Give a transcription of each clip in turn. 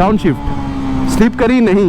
Down shift, slip करी नहीं।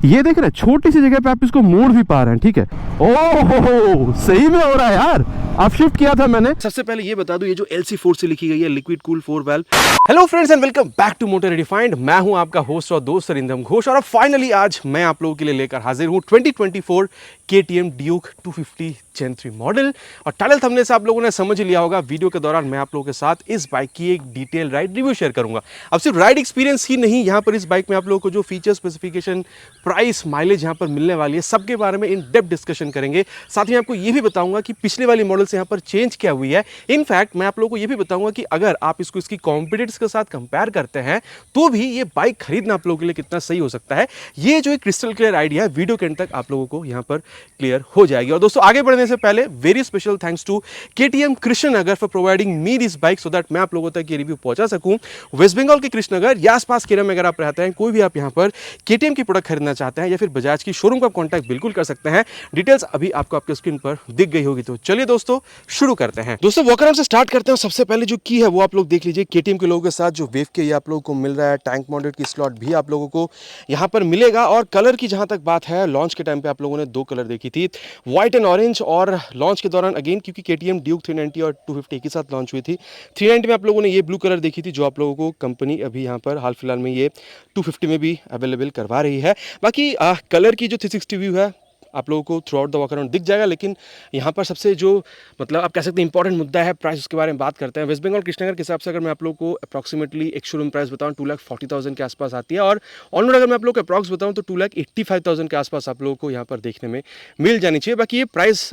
ये देख रहे हैं, छोटी सी जगह पे आप इसको मोड़ भी पा रहे हैं, ठीक है। ओह सही में हो रहा है यार, अब शिफ्ट किया था मैंने। सबसे पहले ये बता दूं, ये जो LC4 से लिखी गई है, liquid cool 4 valve. Hello friends and welcome back to Motor Refined. मैं हूं आपका होस्ट और दोस्त अरिंदम घोष, और अब फाइनली आज मैं आप लोगों के लिए लेकर हाजिर हूं 2024 KTM ड्यूक 250 Gen 3 मॉडल। और टाइटल थंबनेल से आप लोगों ने समझ लिया होगा, वीडियो के दौरान मैं आप लोगों के साथ इस बाइक की एक डिटेल राइड रिव्यू शेयर करूंगा। अब सिर्फ राइड एक्सपीरियंस ही नहीं, यहाँ पर इस बाइक में आप लोगों को जो फीचर स्पेसिफिकेशन, प्राइस, माइलेज यहाँ पर मिलने वाली है, सबके बारे में इन डेप्थ डिस्कशन करेंगे। साथ ही आपको ये भी बताऊंगा कि पिछले वाली मॉडल से यहाँ पर चेंज क्या हुई है। इनफैक्ट मैं आप लोगों को ये भी बताऊंगा कि अगर आप इसको इसकी कॉम्पिटिटर्स के साथ कंपेयर करते हैं तो भी ये बाइक खरीदना आप लोगों के लिए कितना सही हो सकता है। ये जो एक क्रिस्टल क्लियर आइडिया है, वीडियो के एंड तक आप लोगों को यहाँ पर क्लियर हो जाएगी। और दोस्तों आगे बढ़ने से पहले very special thanks to KTM Krishnanagar for providing me this bike so that मैं आप लोगों तक ये रिव्यू पहुंचा सकूं। वेस्ट बंगाल के कृष्णनगर या आसपास केरल में अगर आप रहते हैं, कोई भी आप यहाँ पर KTM की प्रोडक्ट खरीदना चाहते हैं या फिर बजाज की शोरूम का कॉन्टैक्ट बिल्कुल कर सकते हैं। डिटेल्स अभी आपको आपके स्क्रीन पर दिख गई होगी। तो चलिए दोस्तों शुरू करते हैं। दोस्तों वॉक अराउंड से स्टार्ट करते हैं। सबसे पहले जो की है वो आप लोग देख लीजिए, KTM के लोगों के साथ जो वेव के ये आप लोगों को मिल रहा है, टैंक माउंटेड की स्लॉट भी आप लोगों को यहाँ पर मिलेगा। और कलर की जहां तक बात है, लॉन्च के टाइम पे आप लोगों ने दो कलर देखी थी, व्हाइट एंड ऑरेंज। और लॉन्च के दौरान अगेन, क्योंकि KTM ड्यूक 390 और 250 के साथ लॉन्च हुई थी, 390 में आप लोगों ने ये ब्लू कलर देखी थी, जो आप लोगों को कंपनी अभी यहाँ पर हाल फिलहाल में ये 250 में भी अवेलेबल करवा रही है। बाकी कलर की जो 360 व्यू है आप लोगों को through out the walk around दिख जाएगा। लेकिन यहाँ पर सबसे जो मतलब आप कह सकते हैं इंपॉर्टेंट मुद्दा है प्राइस, उसके बारे में बात करते हैं। वेस्ट बंगाल कृष्णनगर के हिसाब से अगर मैं आप लोगों को अप्रॉक्सीमेटली एक शोरूम प्राइस बताऊँ 2,40,000 के आसपास आती है, और ऑन रोड अगर मैं आप लोगों को अप्रॉक्स बताऊँ तो 2,85,000 के आसपास आप लोगों को यहाँ पर देखने में मिल जानी चाहिए। बाकी ये price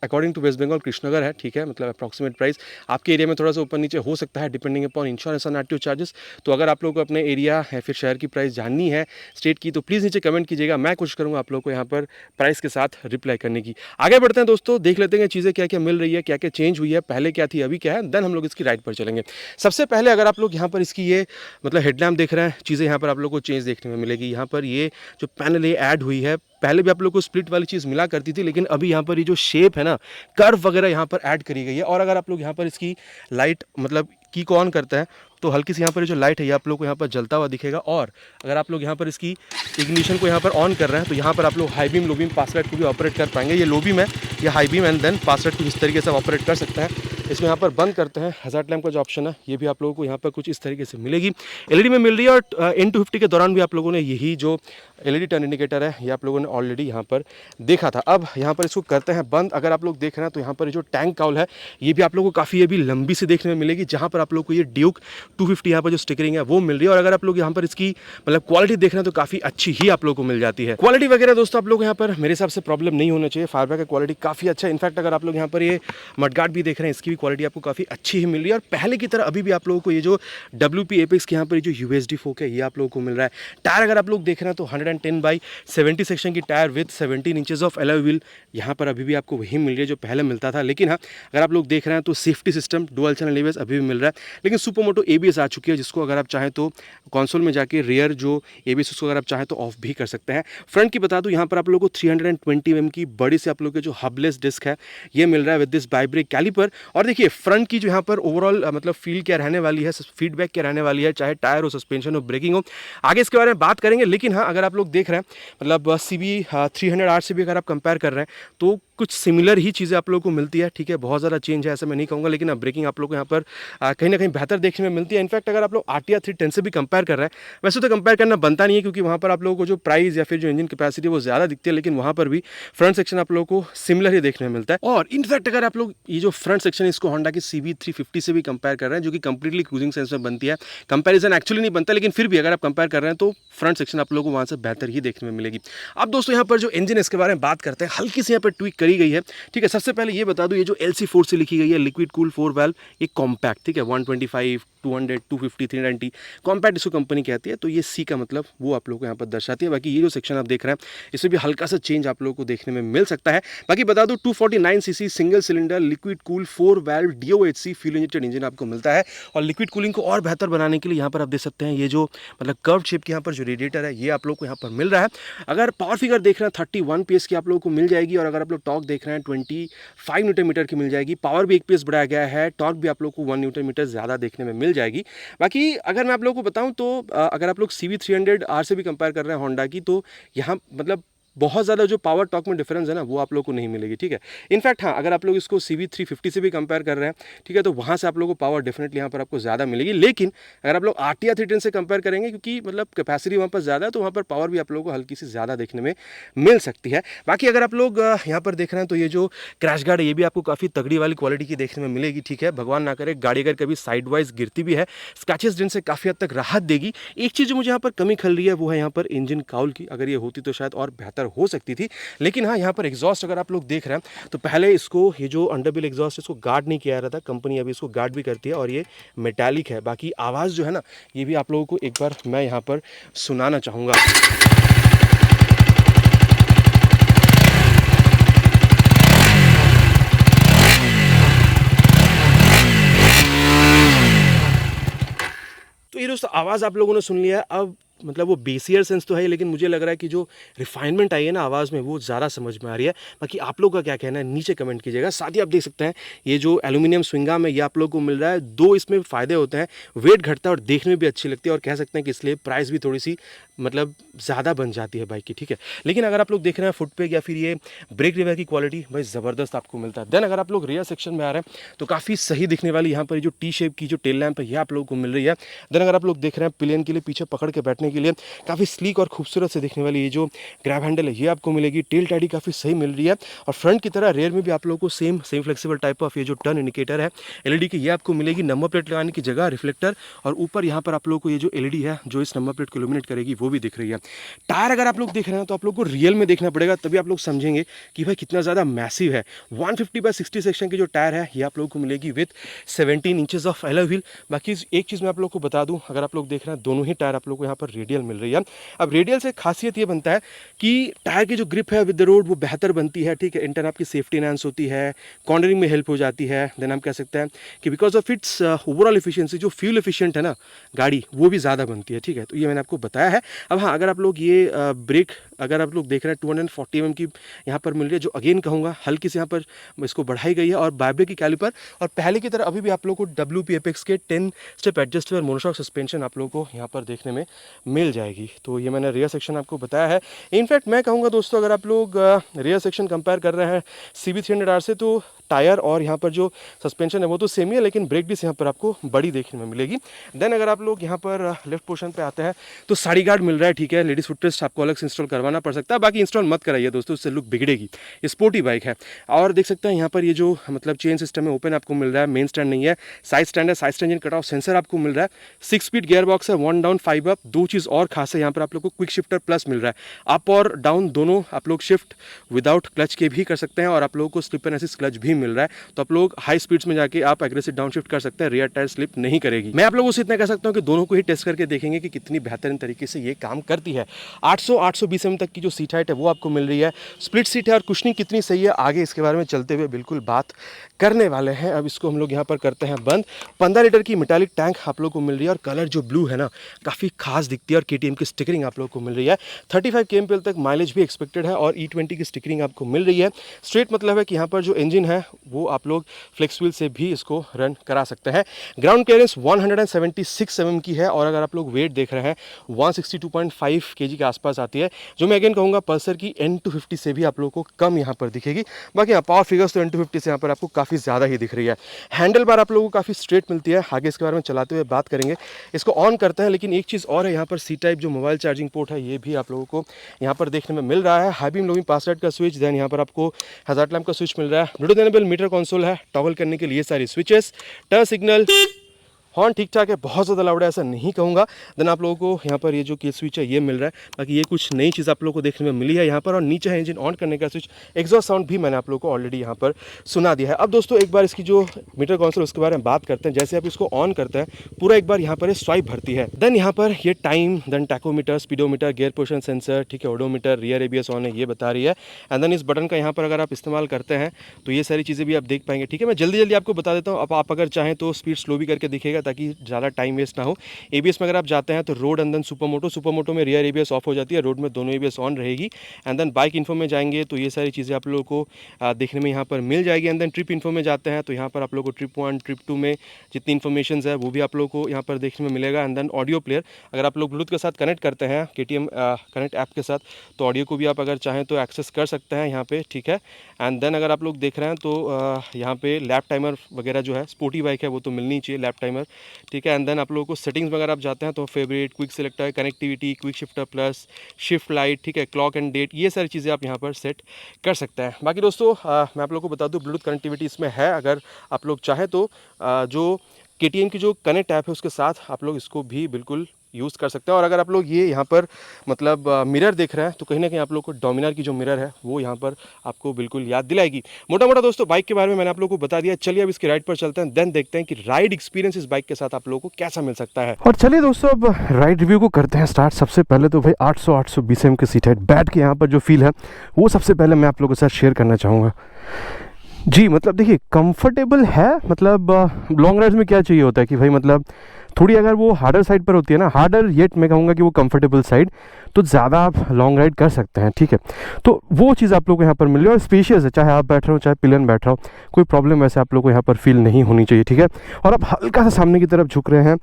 according to West Bengal Krishnanagar है, ठीक है, मतलब अप्रॉक्सीमेट प्राइस आपके एरिया में थोड़ा सा ऊपर नीचे हो सकता है depending upon insurance and RTO charges. तो अगर आप लोगों को अपने एरिया या फिर शहर की प्राइस जाननी है स्टेट की, तो प्लीज़ नीचे कमेंट कीजिएगा, मैं कोशिश करूँगा आप लोगों को यहाँ पर प्राइस के साथ रिप्लाई करने की। आगे बढ़ते हैं दोस्तों, देख लेते हैं चीज़ें क्या क्या मिल रही है, क्या क्या चेंज हुई है, पहले क्या थी अभी क्या है, देन हम लोग इसकी राइड पर चलेंगे। सबसे पहले अगर आप लोग यहाँ पर इसकी ये मतलब हेडलैम्प देख रहे हैं, चीज़ें यहाँ पर आप लोग को चेंज देखने में मिलेगी। यहाँ पर ये जो पैनल ये ऐड हुई है, पहले भी आप लोग को स्प्लिट वाली चीज़ मिला करती थी, लेकिन अभी यहाँ पर ये जो शेप है ना, कर्व वगैरह यहाँ पर ऐड करी गई है। और अगर आप लोग यहाँ पर इसकी लाइट मतलब की को ऑन करते हैं तो हल्की सी यहाँ पर जो लाइट है ये आप लोग को यहाँ पर जलता हुआ दिखेगा। और अगर आप लोग यहाँ पर इसकी इग्निशन को यहाँ पर ऑन कर रहे हैं तो यहाँ पर आप लोग हाई बीम, लो बीम, पास लाइट को भी ऑपरेट कर पाएंगे। ये लो बीम है, ये high beam and then pass light को इस तरीके से ऑपरेट कर सकते हैं। इसमें यहाँ पर बंद करते हैं, हज़ार्ड लैम्प का जो ऑप्शन है ये भी आप लोगों को यहाँ पर कुछ इस तरीके से मिलेगी, LED में मिल रही है। और N250 के दौरान भी आप लोगों ने यही जो LED टर्न इंडिकेटर है ये आप लोगों ने ऑलरेडी यहाँ पर देखा था। अब यहाँ पर इसको करते हैं बंद। अगर आप लोग देख रहे हैं तो यहाँ पर जो टैंक काउल है ये भी आप लोगों को काफ़ी ये भी लंबी से देखने में मिलेगी, जहाँ पर आप लोग को ये ड्यूक 250 यहाँ पर जो स्टिकरिंग है वो मिल रही है। और अगर आप लोग यहाँ पर इसकी मतलब क्वालिटी देख रहे हैं तो काफ़ी अच्छी ही आप लोग को मिल जाती है। क्वालिटी वगैरह दोस्तों आप लोग यहाँ पर मेरे हिसाब से प्रॉब्लम नहीं होना चाहिए, फायरबैक का क्वालिटी काफ़ी अच्छा है। इनफैक्ट अगर आप लोग यहाँ पर ये मडगार्ड भी देख रहे हैं, इसकी भी क्वालिटी आपको काफ़ी अच्छी ही मिल रही है। और पहले की तरह अभी भी आप लोगों को ये जो WP एपेक्स के यहाँ पर जो USD फोक है ये आप लोगों को मिल रहा है। टायर अगर आप लोग देख रहे हैं तो 110/70 सेक्शन की tyre with 17 inches of alloy wheel यहाँ पर अभी भी आपको वही मिल रही है जो पहले मिलता था। लेकिन हाँ, अगर आप लोग देख रहे हैं तो safety system dual channel ABS अभी भी मिल रहा है, लेकिन सुपरमोटो ABS आ चुकी है, जिसको अगर आप चाहें तो कंसोल में जाके रियर जो ABS उसको अगर आप चाहें तो ऑफ भी कर सकते हैं। फ्रंट की बता दूं, यहाँ पर आप लोगों को 320 mm की बड़ी से आप लोगों के जो हबलेस डिस्क है ये मिल रहा है विद दिस बाइब्रेक कैलिपर। और देखिए फ्रंट की जो यहाँ पर ओवरऑल मतलब फील क्या रहने वाली है, फीडबैक क्या रहने वाली है, चाहे टायर हो, सस्पेंशन हो, ब्रेकिंग हो, आगे इसके बारे में बात करेंगे। लेकिन हाँ, अगर आप लोग देख रहे हैं मतलब CB 300R से भी अगर आप कंपेयर कर रहे हैं तो कुछ सिमिलर ही चीज़ें आप लोगों को मिलती है, ठीक है। बहुत ज़्यादा चेंज है ऐसा मैं नहीं कहूँगा, लेकिन अब ब्रेकिंग आप लोग को यहाँ पर कहीं ना कहीं बेहतर देखने में मिलती है। इनफैक्ट अगर आप लोग RTR 310 से भी कंपेयर कर रहे हैं, वैसे तो कंपेयर करना बनता नहीं है क्योंकि वहाँ पर आप लोगों को जो प्राइस या फिर जो इंजन कैपेसिटी वो ज़्यादा दिखती है, लेकिन वहाँ पर भी फ्रंट सेक्शन आप लोगों को सिमिलर ही देखने में मिलता है। और इनफैक्ट अगर आप लोग ये जो फ्रंट सेक्शन है इसको होंडा की CB 350 से भी कंपेयर कर रहे हैं, जो कि कंप्लीटली क्रूजिंग सेंस में बनती है, कंपेरिजन एक्चुअली नहीं बनता, लेकिन फिर भी अगर आप कंपेयर कर रहे हैं तो फ्रंट सेक्शन आप लोगों को वहाँ से बेहतर ही देखने में मिलेगी। अब दोस्तों यहाँ पर जो इंजन है इसके बारे में बात करते हैं, हल्की सी यहाँ पर ट्वीक करी गई है, ठीक है। सबसे पहले ये बता दूं, ये जो LC4 से लिखी गई है लिक्विड कूल 4 वाल्व, ये कॉम्पैक्ट, ठीक है, 125, 200, 250, 390 कॉम्पैक्ट इसको कंपनी कहती है। तो ये C का मतलब वो आप लोगों को यहाँ पर दर्शाती है। बाकी ये जो सेक्शन आप देख रहे हैं इसमें भी हल्का सा चेंज आप लोगों को देखने में मिल सकता है। बाकी बता दूं 249cc single cylinder liquid cool 4 valve DOHC fuel injected engine आपको मिलता है। और लिक्विड कूलिंग को और बेहतर बनाने के लिए यहाँ पर आप देख सकते हैं ये जो मतलब कर्व शेप के यहाँ पर जो रेडिएटर है ये आप लोग को यहाँ पर मिल रहा है। अगर पावर फिगर देख रहे हैं 31 PS की आप लोगों को मिल जाएगी। और अगर आप लोग टॉर्क देख रहे हैं 25 Nm की मिल जाएगी। पावर भी 1 PS बढ़ाया गया है, टॉर्क भी आप लोग को 1 Nm ज़्यादा देखने में मिल मिल जाएगी। बाकी अगर मैं आप लोगों को बताऊं तो अगर आप लोग CV300R से भी कंपेयर कर रहे हैं होंडा की, तो यहाँ मतलब बहुत ज़्यादा जो पावर टॉक में डिफरेंस है ना, वो आप लोग को नहीं मिलेगी, ठीक है। इनफैक्ट हाँ, अगर आप लोग इसको CV350 से भी कंपेयर कर रहे हैं, ठीक है, तो वहाँ से आप लोगों को पावर डेफिनेटली यहाँ पर आपको ज़्यादा मिलेगी। लेकिन अगर आप लोग RTR 310 से कंपेयर करेंगे, क्योंकि मतलब कैपेसिटी वहाँ पर ज़्यादा है, तो वहाँ पर पावर भी आप लोगों को हल्की सी ज़्यादा देखने में मिल सकती है। बाकी अगर आप लोग यहाँ पर देख रहे हैं तो ये जो क्रैश गार्ड है, ये भी आपको काफ़ी तगड़ी वाली क्वालिटी की देखने में मिलेगी, ठीक है। भगवान ना करे गाड़ी अगर कभी साइड वाइज गिरती भी है, स्क्रैचेस जिनसे काफ़ी हद तक राहत देगी। एक चीज़ जो मुझे यहाँ पर कमी खल रही है वो है यहाँ पर इंजन काउल की। अगर ये होती तो शायद और बेहतर हो सकती थी। लेकिन हाँ, यहाँ पर एग्जॉस्ट अगर आप लोग देख रहे हैं तो पहले इसको ये जो अंडरबिल एग्जॉस्ट इसको गार्ड नहीं किया रहा था, कंपनी अभी इसको गार्ड भी करती है और ये मेटालिक है। बाकी आवाज़ जो है ना, ये भी आप लोगों को एक बार मैं यहाँ पर सुनाना चाहूँगा। तो ये दोस्तों आवाज़ आप लोगों ने सुन लिया। अब मतलब वो बेसियर सेंस तो है, लेकिन मुझे लग रहा है कि जो रिफाइनमेंट आई है ना आवाज़ में, वो ज़्यादा समझ में आ रही है। बाकी आप लोग का क्या कहना है नीचे कमेंट कीजिएगा। साथ ही आप देख सकते हैं ये जो एल्यूमिनियम स्विंग आर्म है, ये आप लोग को मिल रहा है। दो इसमें फ़ायदे होते हैं, वेट घटता है और देखने में भी अच्छी लगती है, और कह सकते हैं कि इसलिए प्राइस भी थोड़ी सी मतलब ज़्यादा बन जाती है बाइक की, ठीक है। लेकिन अगर आप लोग देख रहे हैं फुट पे या फिर ये ब्रेक रिवर की क्वालिटी, भाई ज़बरदस्त आपको मिलता है। देन अगर आप लोग रियर सेक्शन में आ रहे हैं तो काफ़ी सही दिखने वाली यहाँ पर जो टी शेप की जो टेल लैंप है, ये आप लोगों को मिल रही है। देन अगर आप लोग देख रहे हैं पिलियन के लिए पीछे पकड़ के बैठने के लिए काफ़ी स्लीक और खूबसूरत से दिखने वाली ये जो ग्रैब हैंडल है, ये आपको मिलेगी। टेल टैडी काफ़ी सही मिल रही है, और फ्रंट की तरह रेयर में भी आप लोगों को सेम फ्लेक्सिबल टाइप ऑफ ये जो टर्न इंडिकेटर है LED की, ये आपको मिलेगी। नंबर प्लेट लगाने की जगह रिफ्लेक्टर, और ऊपर यहाँ पर आप लोगों को ये जो LED है जो इस नंबर प्लेट को इल्यूमिनेट करेगी, वो भी दिख रही है। टायर अगर आप लोग देख रहे हैं तो आप लोग को रियल में देखना पड़ेगा, तभी आप लोग समझेंगे कि भाई कितना ज़्यादा मैसिव है। 150/60 सेक्शन की जो टायर है, ये आप लोगों को मिलेगी with 17 inches of alloy wheel. बाकी एक चीज़ मैं आप लोग को बता दूं, अगर आप लोग देख रहे हैं दोनों ही टायर आप लोग को यहाँ पर रेडियल मिल रही है। अब रेडियल से खासियत ये बनता है कि टायर की जो ग्रिप है विद द रोड वो बेहतर बनती है, ठीक है। इंटरन आपकी सेफ्टी एनहांस होती है, कॉर्नरिंग में हेल्प हो जाती है। देन हम कह सकते हैं कि because of its overall efficiency, जो फ्यूल एफिशिएंट है ना गाड़ी, वो भी ज़्यादा बनती है, ठीक है। तो ये मैंने आपको बताया है। अब हाँ, अगर आप लोग ये ब्रेक अगर आप लोग देख रहे हैं 240 mm की यहाँ पर मिल रही है, जो अगेन कहूँगा हल्की से यहाँ पर इसको बढ़ाई गई है, और बाइब्रे की कैलिपर, और पहले की तरह अभी भी आप लोग को WP एपेक्स के 10 स्टेप एडजस्टेबल मोनोशॉक सस्पेंशन आप लोग को यहाँ पर देखने में मिल जाएगी। तो ये मैंने रियर सेक्शन आपको बताया है। इनफैक्ट मैं कहूँगा दोस्तों, अगर आप लोग रियर सेक्शन कंपेयर कर रहे हैं CV300R से, तो टायर और यहाँ पर जो सस्पेंशन है वो तो सेम ही है, लेकिन ब्रेक डिस्क यहाँ पर आपको बड़ी देखने में मिलेगी। देन अगर आप लोग यहाँ पर लेफ्ट पोर्शन पे आते हैं तो साड़ी गार्ड मिल रहा है, ठीक है। लेडीज फुटरेस्ट आपको अलग से इंस्टॉल करवाना पड़ सकता है, बाकी इंस्टॉल मत कराइए दोस्तों, उससे लुक बिगड़ेगी। स्पोर्टी बाइक है। और देख सकते हैं यहाँ पर ये जो मतलब चेन सिस्टम है ओपन आपको मिल रहा है, मेन स्टैंड नहीं है, साइड स्टैंड है, side stand engine cut off sensor आपको मिल रहा है, 6 स्पीड गियर बॉक्स है, 1 डाउन 5 अप। दो चीज़ और खास है, यहाँ पर आप लोग को क्विक शिफ्टर प्लस मिल रहा है। अप और डाउन दोनों आप लोग शिफ्ट विदाउट क्लच के भी कर सकते हैं, और आप लोगों को स्लिप एंड असिस्ट क्लच भी मिल रहा है। तो आप लोग हाई स्पीड्स में जाके आप एग्रेसिव डाउन शिफ्ट कर सकते हैं, रियर टायर स्लिप नहीं करेगी। मैं आप लोगों से इतना कह सकता हूं कि दोनों को ही टेस्ट करके देखेंगे कि कितनी बेहतरीन तरीके से ये काम करती है। 800-820 mm तक की जो सीट हाइट है वो आपको मिल रही है, स्प्लिट सीट है, और कुशनिंग कितनी सही है आगे इसके बारे में चलते हुए बिल्कुल बात करने वाले हैं। अब इसको हम लोग यहाँ पर करते हैं बंद। 15 लीटर की मेटालिक टैंक आप लोग को मिल रही है, और कलर जो ब्लू है ना काफ़ी खास दिखती है, और KTM की स्टिकरिंग आप लोग को मिल रही है। 35 kmpl तक माइलेज भी एक्सपेक्टेड है, और E20 की स्टिकरिंग आपको मिल रही है। स्ट्रेट मतलब है कि यहाँ पर जो इंजन है वो आप लोग फ्लेक्स व्हील से भी इसको रन करा सकते हैं। ग्राउंड क्लियरेंस 176 mm की है, और अगर आप लोग वेट देख रहे हैं 162.5 kg के आसपास आती है, जो मैं अगेन कहूँगा पल्सर की N250 से भी आप लोगों को कम यहाँ पर दिखेगी। बाकी यहाँ पावर फिगर्स तो N250 से यहाँ पर आपको काफ़ी ज़्यादा ही दिख रही है। हैंडल बार आप लोगों को काफ़ी स्ट्रेट मिलती है, आगे इसके बारे में चलाते हुए बात करेंगे। इसको ऑन करते हैं, लेकिन एक चीज़ और है, यहाँ पर C टाइप जो मोबाइल चार्जिंग पोर्ट है ये भी आप लोगों को यहाँ पर देखने में मिल रहा है। हाई बीम लो बीम पास लाइट का स्विच, देन यहाँ पर आपको हजार्ड लैंप का स्विच मिल रहा है। ब्लूटूथ इनेबल मीटर कंसोल है, टॉगल करने के लिए सारी स्विचेस, टर्न सिग्नल, हॉर्न ठीक ठाक है, बहुत ज़्यादा लाउड है ऐसा नहीं कहूँगा। देन आप लोगों को यहाँ पर ये जो की स्विच है ये मिल रहा है। बाकी ये कुछ नई चीज़ आप लोगों को देखने में मिली है यहाँ पर, और नीचे है इंजन ऑन करने का स्विच। एग्जॉस्ट साउंड भी मैंने आप लोगों को ऑलरेडी यहाँ पर सुना दिया है। अब दोस्तों एक बार इसकी जो मीटर कंसोल उसके बारे में बात करते हैं। जैसे आप इसको ऑन करते हैं पूरा एक बार यहाँ पर स्वाइप भरती है। देन यहाँ पर ये time, then tachometer, speedometer, gear position sensor, ठीक है, ओडोमीटर, रियर ABS ऑन है ये बता रही है। एंड देन इस बटन का यहाँ पर अगर आप इस्तेमाल करते हैं तो ये सारी चीज़ें भी आप देख पाएंगे, ठीक है। मैं जल्दी आपको बता देता हूँ। अब आप अगर चाहें तो स्पीड स्लो भी करके दिखेगा, ताकि ज़्यादा टाइम वेस्ट ना हो। ABS में अगर आप जाते हैं तो road and then super moto में रियर ABS ऑफ हो जाती है, रोड में दोनों ABS ऑन रहेगी। एंड देन बाइक इन्फो में जाएंगे तो ये सारी चीज़ें आप लोगों को देखने में यहाँ पर मिल जाएगी। एंड देन ट्रिप इन्फो में जाते हैं तो यहाँ पर आप लोगों को ट्रिप 1 ट्रिप 2 में जितनी इन्फॉर्मेशन है वो भी आप लोगों को यहाँ पर देखने में मिलेगा। एंड देन ऑडियो प्लेयर, अगर आप लोग ब्लूटूथ के साथ कनेक्ट करते हैं KTM कनेक्ट ऐप के साथ तो ऑडियो को भी आप अगर चाहें तो एक्सेस कर सकते हैं यहाँ पे, ठीक है। एंड देन अगर आप लोग देख रहे हैं तो यहाँ पे लैप टाइमर वगैरह जो है, स्पोर्टी बाइक है वो तो मिलनी चाहिए लैप टाइमर, ठीक है। एंड देन आप लोगों को सेटिंग्स में अगर आप जाते हैं तो favourite, quick selector, connectivity, quick shifter plus, shift light, ठीक है, क्लॉक एंड डेट, ये सारी चीज़ें आप यहाँ पर सेट कर सकते हैं। बाकी दोस्तों मैं आप लोगों को बता दूँ ब्लूटूथ कनेक्टिविटी इसमें है, अगर आप लोग चाहें तो जो KTM की जो कनेक्ट ऐप है उसके साथ आप लोग इसको भी बिल्कुल यूज़ कर सकते हैं। और अगर आप लोग ये यहाँ पर मतलब मिरर देख रहे हैं तो कहीं ना कहीं आप लोग को डोमिनार की जो मिरर है वो यहाँ पर आपको बिल्कुल याद दिलाएगी। मोटा दोस्तों बाइक के बारे में मैंने आप लोगों को बता दिया। चलिए अब इसकी राइड पर चलते हैं, देन देखते हैं कि राइड एक्सपीरियंस इस बाइक के साथ आप लोगों को कैसा मिल सकता है। और चलिए दोस्तों अब राइड रिव्यू को करते हैं स्टार्ट। सबसे पहले तो भाई 800 BCM की सीट है, बैठ के यहाँ पर जो फील है वो सबसे पहले मैं आप लोगों के साथ शेयर करना चाहूँगा जी। मतलब देखिए कंफर्टेबल है, मतलब लॉन्ग राइड्स में क्या चाहिए होता है कि भाई मतलब थोड़ी अगर वो हार्डर साइड पर होती है ना, हार्डर येट मैं कहूँगा कि वो कंफर्टेबल साइड, तो ज़्यादा आप लॉन्ग राइड कर सकते हैं, ठीक है। तो वो चीज़ आप लोग को यहाँ पर मिल रही है और स्पेशियस है, चाहे आप बैठ रहे हो चाहे पिलियन बैठ रहा हो, कोई प्रॉब्लम वैसे आप लोग को यहाँ पर फील नहीं होनी चाहिए, ठीक है। और आप हल्का सा सामने की तरफ झुक रहे हैं,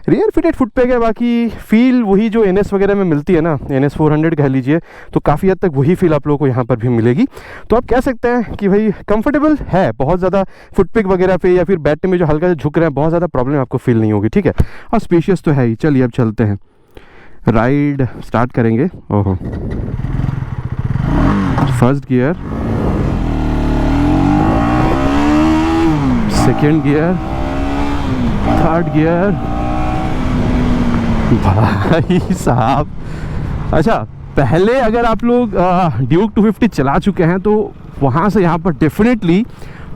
रियर फिटेड फुट पैक है, बाकी फील वही जो NS वगैरह में मिलती है ना, NS 400 कह लीजिए, तो काफ़ी हद तक वही फील आप लोगों को यहाँ पर भी मिलेगी। तो आप कह सकते हैं कि भाई कंफर्टेबल है, बहुत ज़्यादा फुट पैक वगैरह पे या फिर बैठने में जो हल्का सा झुक रहे हैं बहुत ज़्यादा प्रॉब्लम आपको फील नहीं होगी, ठीक है। और स्पेशियस तो है ही। चलिए अब चलते हैं, राइड स्टार्ट करेंगे। ओहो, first gear, second gear, third gear, भाई साहब। अच्छा, पहले अगर आप लोग ड्यूक 250 चला चुके हैं तो वहाँ से यहाँ पर डेफिनेटली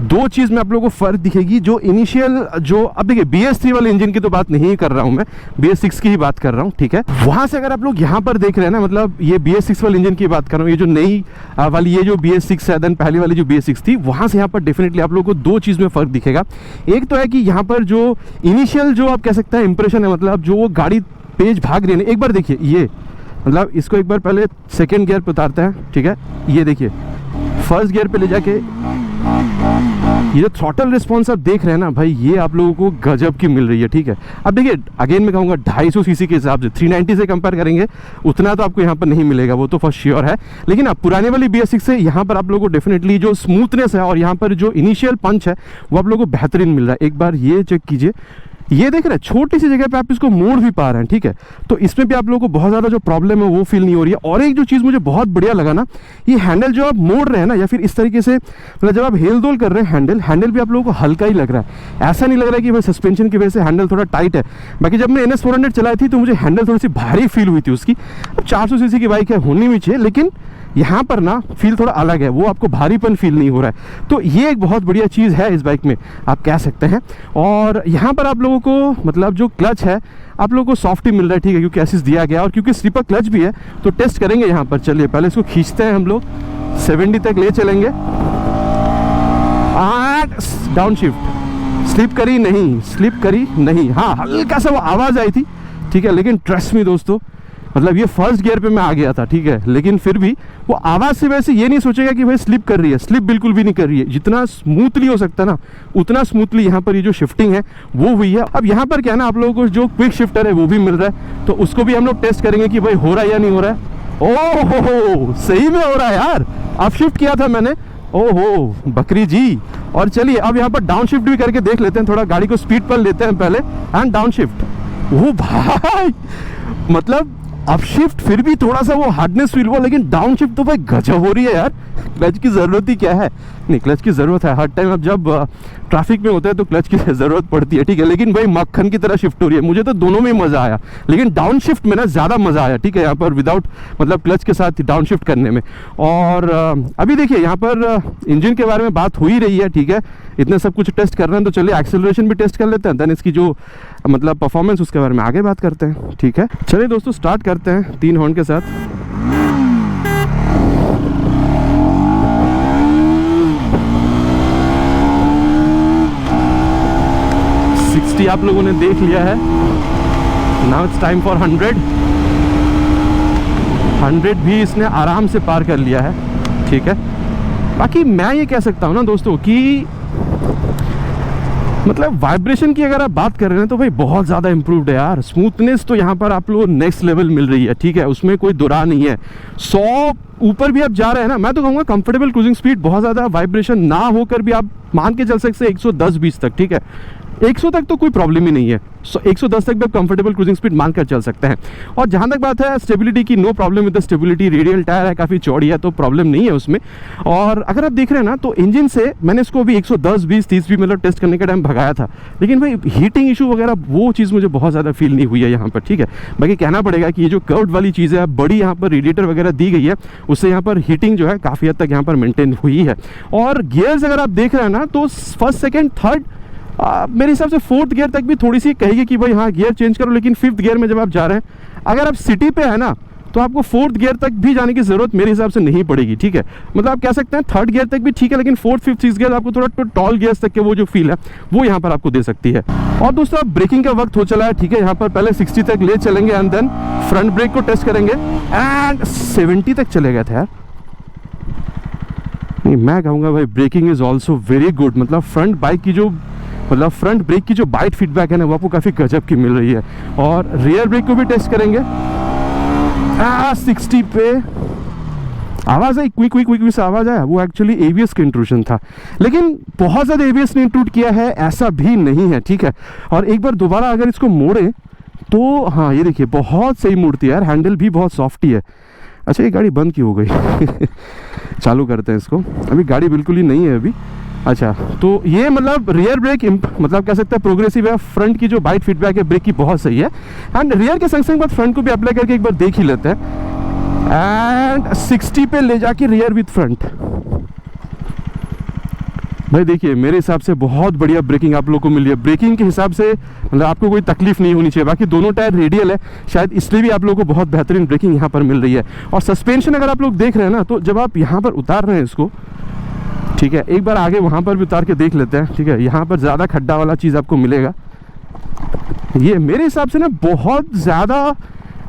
दो चीज़ में आप लोगों को फ़र्क दिखेगी। जो इनिशियल जो अब देखिए BS3 वाले इंजन की तो बात नहीं कर रहा हूँ मैं, BS6 की ही बात कर रहा हूँ, ठीक है। वहाँ से अगर आप लोग यहाँ पर देख रहे हैं ना, मतलब ये BS6 वाले इंजन की बात कर रहा हूँ, ये जो नई वाली ये जो BS6 है, देन पहली वाली जो BS6 थी, वहाँ से यहाँ पर डेफिनेटली आप लोगों को दो चीज़ में फ़र्क दिखेगा। एक तो है कि यहाँ पर जो इनिशियल जो आप कह सकते हैं इंप्रेशन है, मतलब जो वो गाड़ी तेज भाग रही है ना, एक बार देखिए ये, मतलब इसको एक बार पहले सेकेंड गियर पर उतारते हैं, ठीक है। ये देखिए फर्स्ट गियर पे ले जाके ये जो थ्रॉटल रिस्पॉन्स आप देख रहे हैं ना भाई, ये आप लोगों को गजब की मिल रही है, ठीक है। अब देखिए अगेन मैं कहूँगा 250 सीसी के हिसाब से 390 से कंपेयर करेंगे उतना तो आपको यहाँ पर नहीं मिलेगा, वो तो फर्स्ट श्योर है। लेकिन अब पुराने वाली BS6 से यहाँ पर आप लोगों को डेफिनेटली जो स्मूथनेस है और यहाँ पर जो इनिशियल पंच है वो आप लोगों को बेहतरीन मिल रहा है। एक बार ये चेक कीजिए, ये देख रहे हैं छोटी सी जगह पे आप इसको मोड़ भी पा रहे हैं, ठीक है। तो इसमें भी आप लोगों को बहुत ज़्यादा जो प्रॉब्लम है वो फील नहीं हो रही है। और एक जो चीज़ मुझे बहुत बढ़िया लगा ना, ये हैंडल जो आप मोड़ रहे हैं ना, या फिर इस तरीके से मतलब जब आप हेल दोल कर रहे हैं हैंडल भी आप लोगों को हल्का ही लग रहा है। ऐसा नहीं लग रहा है कि भाई सस्पेंशन की वजह से हैंडल थोड़ा टाइट है। बाकी जब मैं NS 400 चलाई थी तो मुझे हैंडल थोड़ी सी भारी फील हुई थी उसकी। अब 400 सीसी की बाइक है, होनी भी चाहिए, लेकिन यहाँ पर ना फील थोड़ा अलग है, वो आपको भारीपन फील नहीं हो रहा है। तो ये एक बहुत बढ़िया चीज़ है इस बाइक में, आप कह सकते हैं। और यहाँ पर आप लोगों को मतलब जो क्लच है आप लोगों को सॉफ्ट ही मिल रहा है, ठीक है, क्योंकि एसिस दिया गया और क्योंकि स्लीपर क्लच भी है तो टेस्ट करेंगे यहाँ पर। चलिए पहले इसको खींचते हैं, हम लोग 70 तक ले चलेंगे। डाउन शिफ्ट, स्लिप करी नहीं, हाँ हल्का सा वो आवाज़ आई थी, ठीक है। लेकिन ट्रस्ट मी दोस्तों, मतलब ये फर्स्ट गियर पे मैं आ गया था, ठीक है, लेकिन फिर भी वो आवाज़ से वैसे ये नहीं सोचेगा कि भाई स्लिप कर रही है, स्लिप बिल्कुल भी नहीं कर रही है। जितना स्मूथली हो सकता है ना उतना स्मूथली यहाँ पर ये जो शिफ्टिंग है वो हुई है। अब यहाँ पर क्या है ना, आप लोगों को जो क्विक शिफ्टर है वो भी मिल रहा है, तो उसको भी हम लोग टेस्ट करेंगे कि भाई हो रहा है या नहीं हो रहा है। ओहो, सही में हो रहा है यार, अब शिफ्ट किया था मैंने, ओहो बकरी जी। और चलिए अब यहाँ पर डाउन शिफ्ट भी करके देख लेते हैं, थोड़ा गाड़ी को स्पीड पर लेते हैं पहले एंड डाउन शिफ्ट। ओ भाई, मतलब अप शिफ्ट फिर भी थोड़ा सा वो हार्डनेस फील हुआ, लेकिन डाउन शिफ्ट तो भाई गजब हो रही है यार। क्लच की ज़रूरत ही क्या है, नहीं क्लच की ज़रूरत है हर टाइम, अब जब ट्रैफिक में होता है तो क्लच की ज़रूरत पड़ती है, ठीक है। लेकिन भाई मक्खन की तरह शिफ्ट हो रही है, मुझे तो दोनों में ही मज़ा आया, लेकिन डाउन शिफ्ट में ना ज़्यादा मज़ा आया, ठीक है, यहाँ पर विदाउट मतलब क्लच के साथ डाउन शिफ्ट करने में। और अभी देखिए यहाँ पर इंजन के बारे में बात हो ही रही है, ठीक है, इतने सब कुछ टेस्ट कर रहे हैं तो चलिए एक्सेलरेशन भी टेस्ट कर लेते हैं, देन इसकी जो मतलब परफॉर्मेंस उसके बारे में आगे बात करते हैं, ठीक है। चलिए दोस्तों स्टार्ट करते हैं 3 हॉर्न के साथ। 60 आप लोगों ने देख लिया है, नाउ इट्स टाइम फॉर 100 भी इसने आराम से पार कर लिया है, ठीक है। बाकी मैं ये कह सकता हूँ ना दोस्तों कि मतलब वाइब्रेशन की अगर आप बात कर रहे हैं तो भाई बहुत ज़्यादा इम्प्रूव्ड है यार। स्मूथनेस तो यहाँ पर आप लोगों को नेक्स्ट लेवल मिल रही है, ठीक है, उसमें कोई दुरा नहीं है। 100 ऊपर भी आप जा रहे हैं ना, मैं तो कहूँगा कंफर्टेबल क्रूजिंग स्पीड, बहुत ज़्यादा वाइब्रेशन ना होकर भी आप मान के चल सकते हैं 110-120 तक, ठीक है। 100 तक तो कोई प्रॉब्लम ही नहीं है, 110 तक भी आप कंफर्टेबल क्रूजिंग स्पीड मानकर चल सकते हैं। और जहाँ तक बात है स्टेबिलिटी की, no problem with the stability, radial tyre है, काफ़ी चौड़ी है, तो प्रॉब्लम नहीं है उसमें। और अगर आप देख रहे हैं ना तो इंजन से मैंने इसको अभी 110, 20, 30 भी मतलब टेस्ट करने का टाइम भगाया था, लेकिन भाई हीटिंग इशू वगैरह वो चीज़ मुझे बहुत ज़्यादा फील नहीं हुई है यहाँ पर, ठीक है। बाकी कहना पड़ेगा कि ये जो कर्व्ड वाली चीज़ है, बड़ी यहाँ पर रेडिएटर वगैरह दी गई है, उससे यहाँ पर हीटिंग जो है काफ़ी हद तक यहाँ पर मेंटेन हुई है। और गियर्स अगर आप देख रहे हैं ना तो फर्स्ट, सेकेंड, थर्ड, मेरे हिसाब से 4th गियर तक भी थोड़ी सी कहेगी कि भाई हाँ गियर चेंज करो, लेकिन 5th गियर में जब आप जा रहे हैं, अगर आप सिटी पे है ना तो आपको 4th गियर तक भी जाने की ज़रूरत मेरे हिसाब से नहीं पड़ेगी, ठीक है। मतलब आप कह सकते हैं 3rd गियर तक भी ठीक है, लेकिन 4th, 5th, 6th गियर आपको थोड़ा टॉल गियर्स तक के वो जो फील है वो यहाँ पर आपको दे सकती है। और दोस्तों अब ब्रेकिंग का वक्त हो चला है, ठीक है। यहाँ पर पहले 60 तक ले चलेंगे एंड देन फ्रंट ब्रेक को टेस्ट करेंगे एंड 70 तक चले गए थे यार। नहीं, मैं कहूँगा भाई breaking is also very good. मतलब फ्रंट ब्रेक की जो बाइट फीडबैक है ना वो आपको काफ़ी गजब की मिल रही है। और रियर ब्रेक को भी टेस्ट करेंगे। 60 पे आवाज़ आई, क्विक क्विक सा आवाज़ आया, वो एक्चुअली एबीएस का इंट्रूशन था, लेकिन बहुत ज़्यादा एबीएस ने इंट्रूट किया है ऐसा भी नहीं है, ठीक है। और एक बार दोबारा अगर इसको मोड़ें तो हाँ ये देखिए बहुत सही मुड़ती है यार, हैंडल भी बहुत सॉफ्टी है। अच्छा ये गाड़ी बंद क्यों हो गई चालू करते हैं इसको, अभी गाड़ी बिल्कुल ही नहीं है अभी। अच्छा तो ये मतलब रियर ब्रेक मतलब कह सकते हैं प्रोग्रेसिव है। फ्रंट की जो बाइट फीडबैक है ब्रेक की बहुत सही है, एंड रियर के संग संग बाद फ्रंट को भी अप्लाई करके एक बार देख ही लेते हैं। एंड 60 पे ले जाके रियर विथ फ्रंट, भाई देखिए मेरे हिसाब से बहुत बढ़िया ब्रेकिंग आप लोगों को मिली है। ब्रेकिंग के हिसाब से मतलब आपको कोई तकलीफ नहीं होनी चाहिए। बाकी दोनों टायर रेडियल है, शायद इसलिए भी आप लोगों को बहुत बेहतरीन ब्रेकिंग यहाँ पर मिल रही है। और सस्पेंशन अगर आप लोग देख रहे हैं ना तो जब आप यहाँ पर उतार रहे हैं इसको, ठीक है, एक बार आगे वहाँ पर भी उतार के देख लेते हैं, ठीक है। यहाँ पर ज़्यादा खड्डा वाला चीज़ आपको मिलेगा। ये मेरे हिसाब से ना बहुत ज़्यादा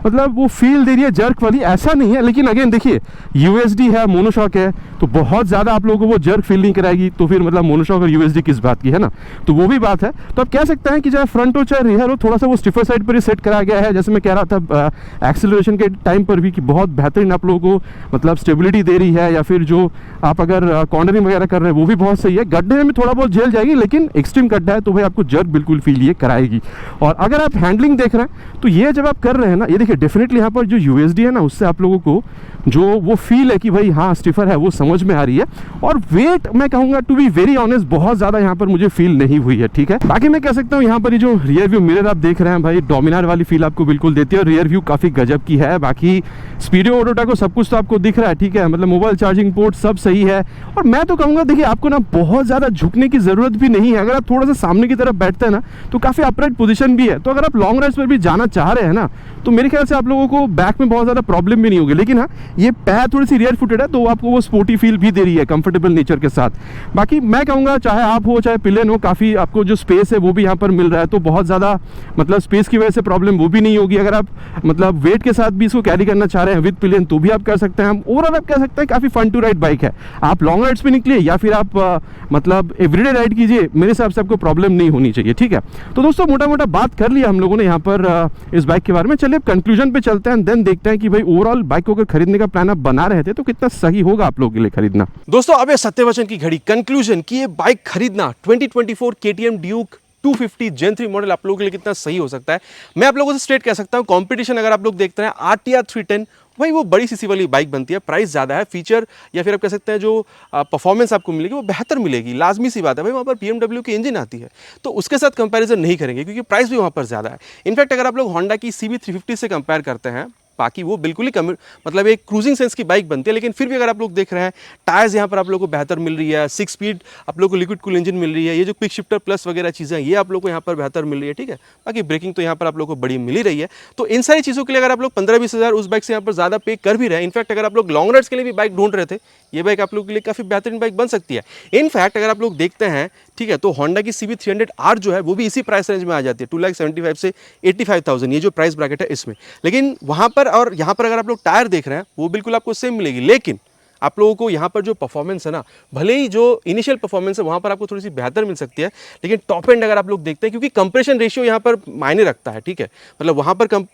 मतलब वो फील दे रही है जर्क वाली, ऐसा नहीं है। लेकिन अगेन देखिए यूएसडी है, मोनोशॉक है, तो बहुत ज़्यादा आप लोगों को वो जर्क फील नहीं कराएगी। तो फिर मतलब मोनोशॉक और यूएसडी किस बात की है ना, तो वो भी बात है। तो आप कह सकते हैं कि चाहे फ्रंट हो चाहे रियर हो, थोड़ा सा वो स्टिफर साइड पर ही सेट कराया गया है। जैसे मैं कह रहा था एक्सेलरेशन के टाइम पर भी कि बहुत बेहतरीन आप लोगों को मतलब स्टेबिलिटी दे रही है, या फिर जो आप अगर कॉर्नरिंग वगैरह कर रहे हैं वो भी बहुत सही है। गड्ढे में थोड़ा बहुत झेल जाएगी, लेकिन एक्सट्रीम गड्ढा है तो भाई आपको जर्क बिल्कुल फील ये कराएगी। और अगर आप हैंडलिंग देख रहे हैं तो ये जब आप कर रहे हैं ना, ये देखिए डेफिनेटली यहाँ पर जो यूएसडी है ना उससे आप लोगों को जो वो फील है कि भाई हाँ स्टिफर है वो समझ में आ रही है। और वेट मैं कहूँगा टू बी वेरी ऑनेस्ट बहुत ज़्यादा यहाँ पर मुझे फील नहीं हुई है, ठीक है। बाकी मैं कह सकता हूँ यहाँ पर ये जो रियर व्यू मिरर आप देख रहे हैं भाई डोमिनार वाली फील आपको बिल्कुल देती है, और रियर व्यू काफ़ी गजब की है। बाकी स्पीडो ऑटोटा को सब कुछ तो आपको दिख रहा है, ठीक है, मतलब मोबाइल चार्जिंग पोर्ट सब सही है। और मैं तो कहूँगा देखिए आपको ना बहुत ज़्यादा झुकने की ज़रूरत भी नहीं है। अगर आप थोड़ा सा सामने की तरफ बैठते हैं ना तो काफ़ी अपराइट पोजीशन भी है। तो अगर आप लॉन्ग राइड्स पर भी जाना चाह रहे हैं ना तो मेरे ख्याल से आप लोगों को बैक में बहुत ज़्यादा प्रॉब्लम भी नहीं होगी। लेकिन हाँ ये पैर थोड़ी सी रियर फुटेड है तो आपको वो स्पोर्टी फील भी दे रही है कंफर्टेबल नेचर के साथ। बाकी मैं कहूँगा चाहे आप हो चाहे पिलियन हो, काफ़ी आपको जो स्पेस है वो भी यहाँ पर मिल रहा है। तो बहुत ज़्यादा मतलब स्पेस की वजह से प्रॉब्लम वो भी नहीं होगी। अगर आप मतलब वेट के साथ भी इसको कैरी करना चाह रहे हैं विद पिलियन तो भी आप कर सकते हैं। ओवरऑल आप कह सकते हैं काफ़ी फन टू राइड बाइक है। आप लॉन्ग राइड्स पे निकलिए या फिर आप मतलब एवरीडे राइड कीजिए, मेरे हिसाब से आपको प्रॉब्लम नहीं होनी चाहिए, ठीक है। तो दोस्तों मोटा मोटा बात कर लिया हम लोगों ने यहाँ पर इस बाइक के बारे में। चलिए कंक्लूजन पे चलते हैं, देन देखते हैं कि भाई ओवरऑल बाइक को अगर खरीदने का प्लान आप बना रहे थे तो कितना सही होगा आप लोगों के लिए खरीदना। दोस्तों अब सत्यवचन की घड़ी कंक्लूजन की ये बाइक खरीदना 2024 KTM ड्यूक 250 Gen 3 मॉडल आप लोगों के लिए कितना सही हो सकता है। मैं आप लोगों से स्ट्रेट कह सकता हूं कंपटीशन अगर आप लोग देखते हैं RTR 310 भाई वो बड़ी सीसी वाली बाइक बनती है, प्राइस ज़्यादा है, फीचर या फिर आप कह सकते हैं जो परफॉर्मेंस आपको मिलेगी वो बेहतर मिलेगी, लाजमी सी बात है भाई। वहाँ पर BMW की इंजन आती है तो उसके साथ कंपैरिजन नहीं करेंगे क्योंकि प्राइस भी वहाँ पर ज़्यादा है। इनफैक्ट अगर आप लोग होंडा की CB 350 से कंपेयर करते हैं बाकी वो बिल्कुल ही मतलब एक क्रूजिंग सेंस की बाइक बनती है। लेकिन फिर भी अगर आप लोग देख रहे हैं, टायर्स यहाँ पर आप लोग को बेहतर मिल रही है, 6 स्पीड आप लोग को लिक्विड कूल इंजन मिल रही है, ये जो क्विक शिफ्टर प्लस वगैरह चीज़ें ये आप लोग को यहाँ पर बेहतर मिल रही है, ठीक है। बाकी ब्रेकिंग तो यहाँ पर आप लोग को बड़ी मिल ही रही है। तो इन सारी चीज़ों के लिए अगर आप लोग 15-20 हज़ार उस बाइक से यहाँ पर ज़्यादा पे कर भी रहे हैं, इनफैक्ट अगर आप लोग लॉन्ग राइड्स के लिए भी बाइक ढूंढ रहे थे, ये बाइक आप लोग के लिए काफ़ी बेहतरीन बाइक बन सकती है। इनफैक्ट अगर आप लोग देखते हैं, ठीक है, तो होंडा की CB300R जो है वो भी इसी प्राइस रेंज में आ जाती है, 2,75,000 से 85,000, ये जो प्राइस ब्रैकेट है इसमें। लेकिन वहाँ पर और यहाँ पर अगर आप लोग टायर देख रहे हैं वो बिल्कुल आपको सेम मिलेगी, लेकिन आप लोगों को यहाँ पर जो परफॉर्मेंस है ना, भले ही जो इनिशियल परफॉर्मेंस है वहाँ पर आपको थोड़ी सी बेहतर मिल सकती है, लेकिन टॉप एंड अगर आप लोग देखते हैं, क्योंकि कंप्रेशन रेशियो यहाँ पर मायने रखता है, ठीक है। मतलब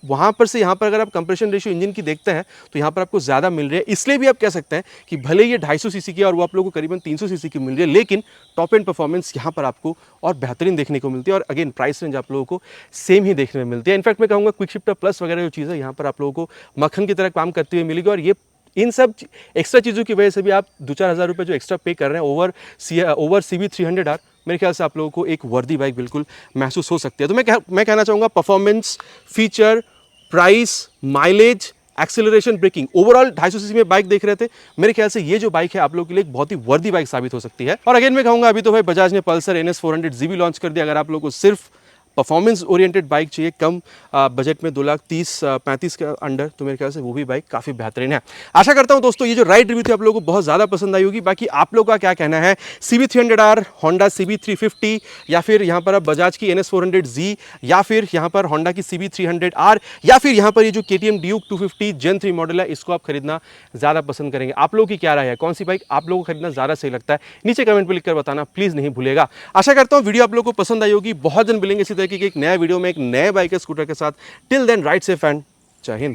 वहाँ पर से यहाँ पर अगर आप कंप्रेशन रेशियो इंजन की देखते हैं तो यहाँ पर आपको ज़्यादा मिल रही है। इसलिए भी आप कह सकते हैं कि भले ये 250 सीसी की और वो आप लोगों को करीबन 300 सीसी की मिल रही है, लेकिन टॉप एंड परफॉर्मेंस यहाँ पर आपको और बेहतरीन देखने को मिलती है। और अगेन प्राइस रेंज आप लोगों को सेम ही देखने में मिलती है। इनफैक्ट मैं कहूँगा क्विक शिफ्टर प्लस वगैरह जो चीज़ है यहाँ पर आप लोगों को मक्खन की तरह काम करती हुई मिलेगी। और ये इन सब एक्स्ट्रा चीज़ों की वजह से भी आप 2-4 हज़ार रुपये जो एक्स्ट्रा पे कर रहे हैं ओवर CB300R, मेरे ख्याल से आप लोगों को एक वर्दी बाइक बिल्कुल महसूस हो सकती है। तो मैं कहना चाहूँगा performance, feature, price, mileage, acceleration, braking, overall 250 CC में बाइक देख रहे थे, मेरे ख्याल से ये जो बाइक है आप लोगों के लिए एक बहुत ही वर्दी बाइक साबित हो सकती है। और अगेन मैं कहूँगा अभी तो भाई बजाज ने पल्सर NS400 ZB लॉन्च कर दिया। अगर आप लोगों को सिर्फ परफॉर्मेंस ओरिएंटेड बाइक चाहिए कम बजट में 2,30,35 के अंडर, तो मेरे ख्याल से वो भी बाइक काफ़ी बेहतरीन है। आशा करता हूं दोस्तों ये जो राइड रिव्यू थी आप लोगों को बहुत ज़्यादा पसंद आई होगी। बाकी आप लोगों का क्या कहना है, CB300R, होंडा CB350, या फिर यहाँ पर अब बजाज की NS400Z, या फिर यहाँ पर होंडा की CB300R, या फिर यहाँ पर ये जो KTM ड्यूक 250 Gen 3 मॉडल है, इसको आप खरीदना ज़्यादा पसंद करेंगे? आप लोगों की क्या राय है, कौन सी बाइक आप लोगों को खरीदना ज़्यादा सही लगता है? नीचे कमेंट में लिखकर बताना प्लीज़ नहीं भूलेगा। आशा करता हूँ वीडियो आप लोगों को पसंद आई होगी। बहुत जल्द मिलेंगे इसी तरह की एक नया वीडियो में एक नए बाइक स्कूटर के साथ। Till then ride safe and जय हिंद।